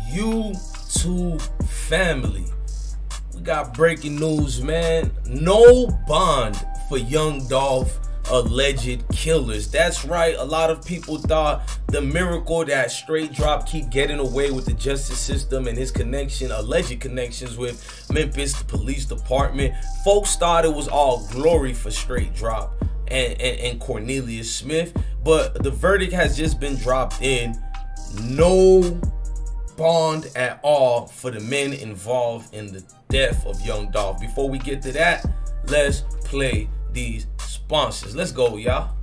YouTube family, we got breaking news, man. No bond for Young Dolph alleged killers. That's right, a lot of people thought the miracle that Straight Drop keep getting away with the justice system and his alleged connections with Memphis, the police department. Folks thought it was all glory for Straight Drop and Cornelius Smith, but the verdict has just been dropped in. No bond at all for the men involved in the death of Young Dolph. Before we get to that, let's play these sponsors. Let's go, y'all.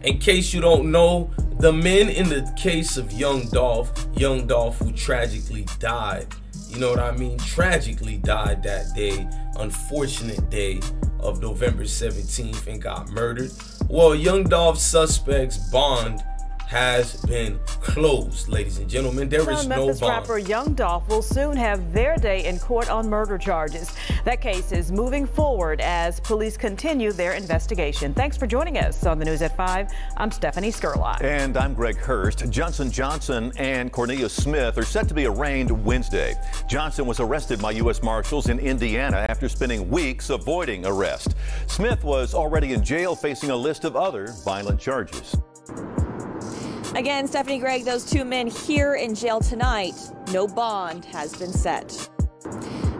In case you don't know, the men in the case of Young Dolph who tragically died, you know what I mean? Tragically died that day, unfortunate day of November 17th, and got murdered. Well, Young Dolph's suspect's bond has been closed, ladies and gentlemen. There is no Memphis bond. rapper Young Dolph will soon have their day in court on murder charges. That case is moving forward as police continue their investigation. Thanks for joining us on the News at 5. I'm Stephanie Skurlock. And I'm Greg Hurst. Johnson Johnson and Cornelius Smith are set to be arraigned Wednesday. Johnson was arrested by U.S. Marshals in Indiana after spending weeks avoiding arrest. Smith was already in jail facing a list of other violent charges. Again, Stephanie, Greg, those two men here in jail tonight. No bond has been set.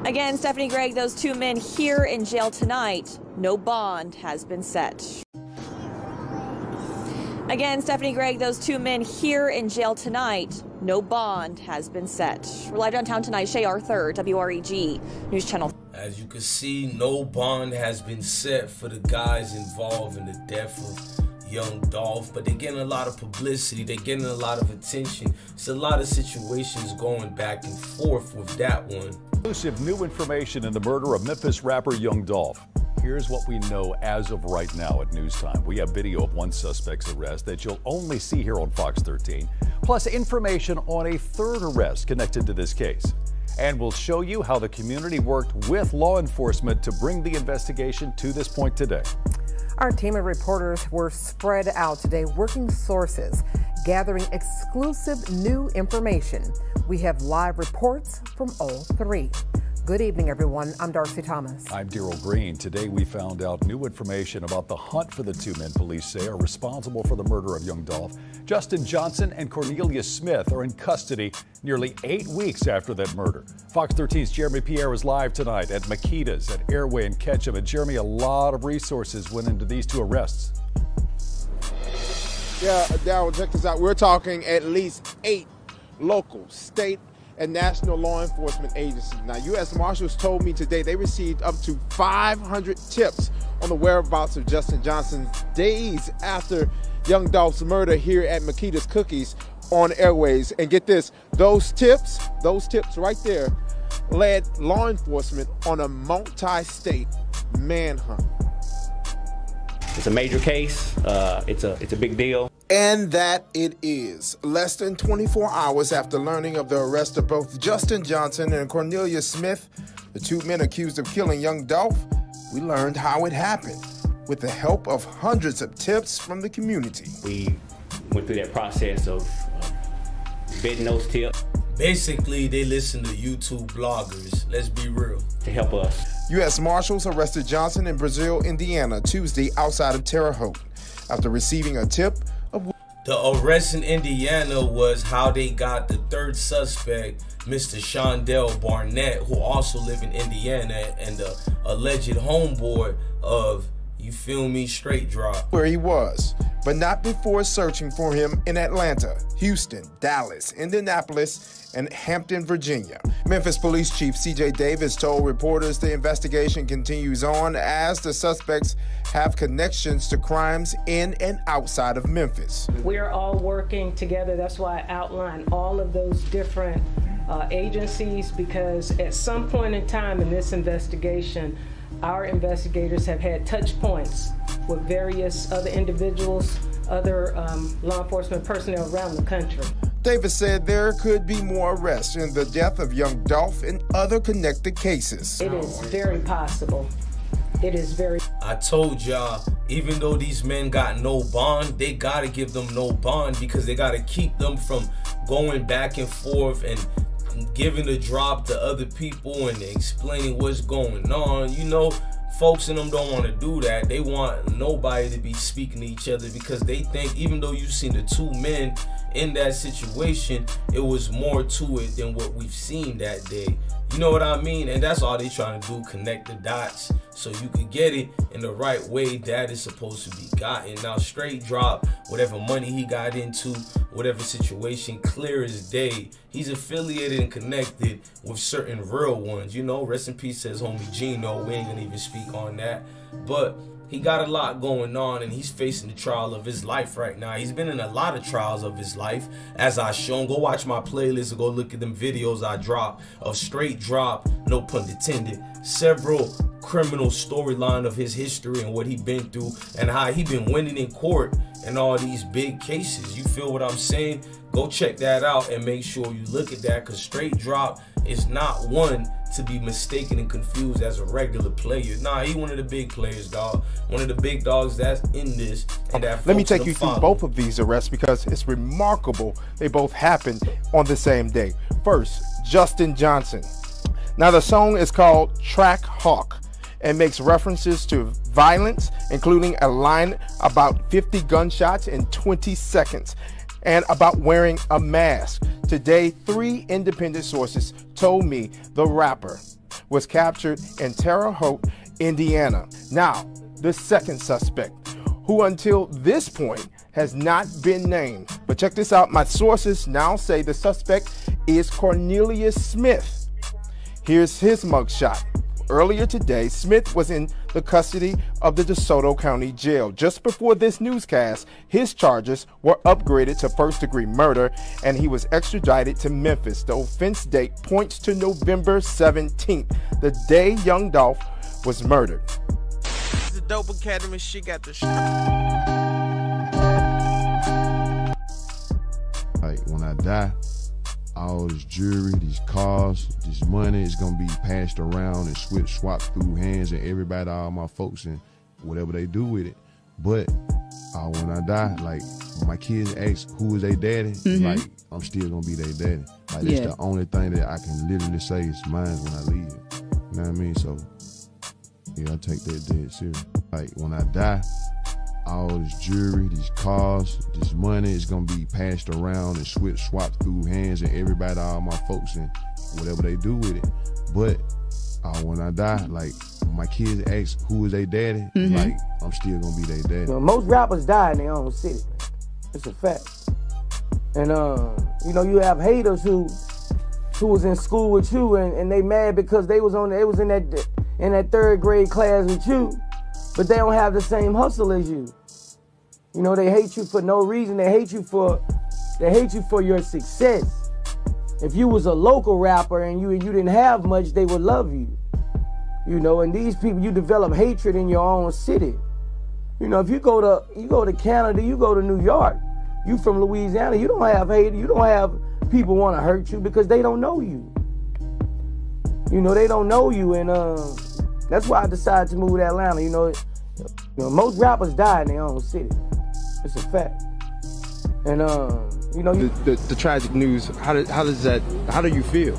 Again, Stephanie, Greg, those two men here in jail tonight. No bond has been set. Again, Stephanie, Greg, those two men here in jail tonight. No bond has been set. We're live downtown tonight. Shay Arthur, WREG News Channel. As you can see, no bond has been set for the guys involved in the death of Young Dolph, but they're getting a lot of publicity, they're getting a lot of attention. It's a lot of situations going back and forth with that one. Exclusive new information in the murder of Memphis rapper Young Dolph. Here's what we know as of right now at news time. We have video of one suspect's arrest that you'll only see here on Fox 13, plus information on a third arrest connected to this case. And we'll show you how the community worked with law enforcement to bring the investigation to this point today. Our team of reporters were spread out today, working sources, gathering exclusive new information. We have live reports from all three. Good evening, everyone. I'm Darcy Thomas. I'm Daryl Green. Today we found out new information about the hunt for the two men police say are responsible for the murder of Young Dolph. Justin Johnson and Cornelius Smith are in custody nearly 8 weeks after that murder. Fox 13's Jeremy Pierre is live tonight at Makeda's at Airway and Ketchum. And Jeremy, a lot of resources went into these two arrests. Yeah, Daryl, check this out. We're talking at least 8 local, state, and national law enforcement agencies. Now, U.S. Marshals told me today they received up to 500 tips on the whereabouts of Justin Johnson days after Young Dolph's murder here at Makeda's Cookies on Airways. And get this, those tips right there led law enforcement on a multi-state manhunt. It's a major case. It's a big deal. And that it is. Less than 24 hours after learning of the arrest of both Justin Johnson and Cornelius Smith, the two men accused of killing Young Dolph, we learned how it happened with the help of hundreds of tips from the community. We went through that process of vetting those tips. Basically, they listen to YouTube bloggers. Let's be real. To help us. U.S. Marshals arrested Johnson in Brazil, Indiana, Tuesday outside of Terre Haute after receiving a tip of... The arrest in Indiana was how they got the third suspect, Mr. Shondell Barnett, who also lived in Indiana, and the alleged homeboy of, you feel me, Straight Drop. Where he was, but not before searching for him in Atlanta, Houston, Dallas, Indianapolis, and Hampton, Virginia. Memphis Police Chief C.J. Davis told reporters the investigation continues on as the suspects have connections to crimes in and outside of Memphis. We're all working together. That's why I outlined all of those different agencies, because at some point in time in this investigation, our investigators have had touch points with various other individuals, other law enforcement personnel around the country. Davis said there could be more arrests in the death of young Dolph and other connected cases. It is very possible. It is very... I told y'all, even though these men got no bond, they gotta give them no bond because they gotta keep them from going back and forth and giving the drop to other people and explaining what's going on. You know, folks in them don't want to do that. They want nobody to be speaking to each other because they think, even though you've seen the two men in that situation, it was more to it than what we've seen that day. You know what I mean? And that's all they trying to do, connect the dots so you can get it in the right way that is supposed to be gotten. Now, Straight drop whatever money he got into, whatever situation, clear as day. He's affiliated and connected with certain real ones. You know, rest in peace says homie Gino. We ain't gonna even speak on that. But he got a lot going on and he's facing the trial of his life right now. He's been in a lot of trials of his life, as I shown. Go watch my playlist or go look at them videos I dropped of Straight drop, no pun intended, several criminal storyline of his history and what he been through and how he been winning in court and all these big cases. You feel what I'm saying? Go check that out and make sure you look at that, because Straight drop is not one to be mistaken and confused as a regular player. Nah, he one of the big players, dog. One of the big dogs that's in this. And that let me take you through both of these arrests because it's remarkable they both happened on the same day. First, Justin Johnson. Now the song is called Track Hawk and makes references to violence, including a line about 50 gunshots in 20 seconds and about wearing a mask. Today, 3 independent sources told me the rapper was captured in Terre Haute, Indiana. Now, the second suspect, who until this point has not been named. But check this out, my sources now say the suspect is Cornelius Smith. Here's his mugshot. Earlier today, Smith was in the custody of the DeSoto County Jail. Just before this newscast, his charges were upgraded to first-degree murder, and he was extradited to Memphis. The offense date points to November 17th, the day young Dolph was murdered. The Dope Academy, she got the Like, when I die, all this jewelry, these cars, this money is gonna be passed around and swapped through hands of everybody, all my folks, and whatever they do with it. But when I die, like, when my kids ask who is their daddy, like, I'm still gonna be their daddy. Like, that's the only thing that I can literally say is mine when I leave. You know what I mean? So, yeah, I take that dead serious. Like, when I die, all this jewelry, these cars, this money is gonna be passed around and swapped through hands of everybody, all my folks, and whatever they do with it. But when I die, like, when my kids ask who is their daddy, like, I'm still gonna be their daddy. You know, most rappers die in their own city. It's a fact. And you know, you have haters who was in school with you and they mad because they was in that third grade class with you, but they don't have the same hustle as you. You know, they hate you for no reason. They hate you for your success. If you was a local rapper and you didn't have much, they would love you. You know, and these people, you develop hatred in your own city. You know, if you go to Canada, you go to New York, you from Louisiana, you don't have hate, you don't have people want to hurt you because they don't know you. You know, they don't know you, and that's why I decided to move to Atlanta. You know, most rappers die in their own city. It's a fact. And you know, the tragic news. How do you feel?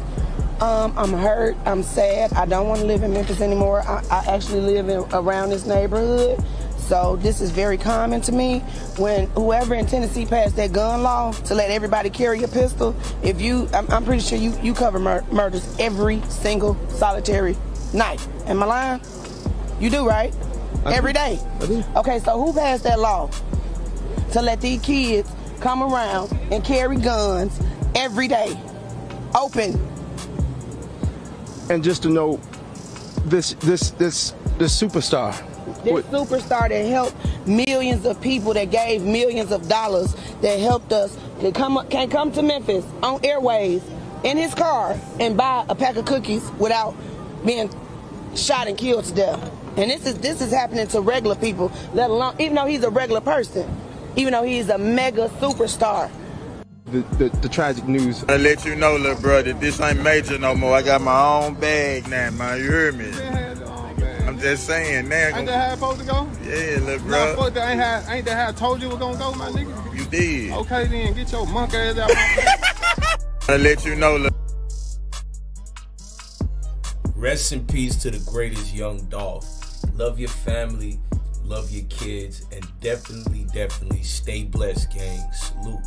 I'm hurt. I'm sad. I don't want to live in Memphis anymore. I actually live around this neighborhood, so this is very common to me. When whoever in Tennessee passed that gun law to let everybody carry a pistol, I'm pretty sure you cover murders every single solitary night. Am I lying? You do, right? Every day. I do. Okay, so who passed that law to let these kids come around and carry guns every day, open? And just to know, this superstar. This superstar that helped millions of people, that gave millions of dollars, that helped us, that can come to Memphis on Airways in his car and buy a pack of cookies without being shot and killed to death. And this is happening to regular people, let alone, even though he's a regular person, even though he's a mega superstar. the tragic news. I let you know, little brother, this ain't major no more. I got my own bag now, man. You heard me? I'm just saying now. Ain't that how it's supposed to go? Yeah, little bro. Nah, ain't that how I told you it was gonna go, my nigga? You did. Okay then, get your monk ass out my I let you know, Rest in peace to the greatest Young Dolph. Love your family, love your kids, and definitely stay blessed, gang. Salute.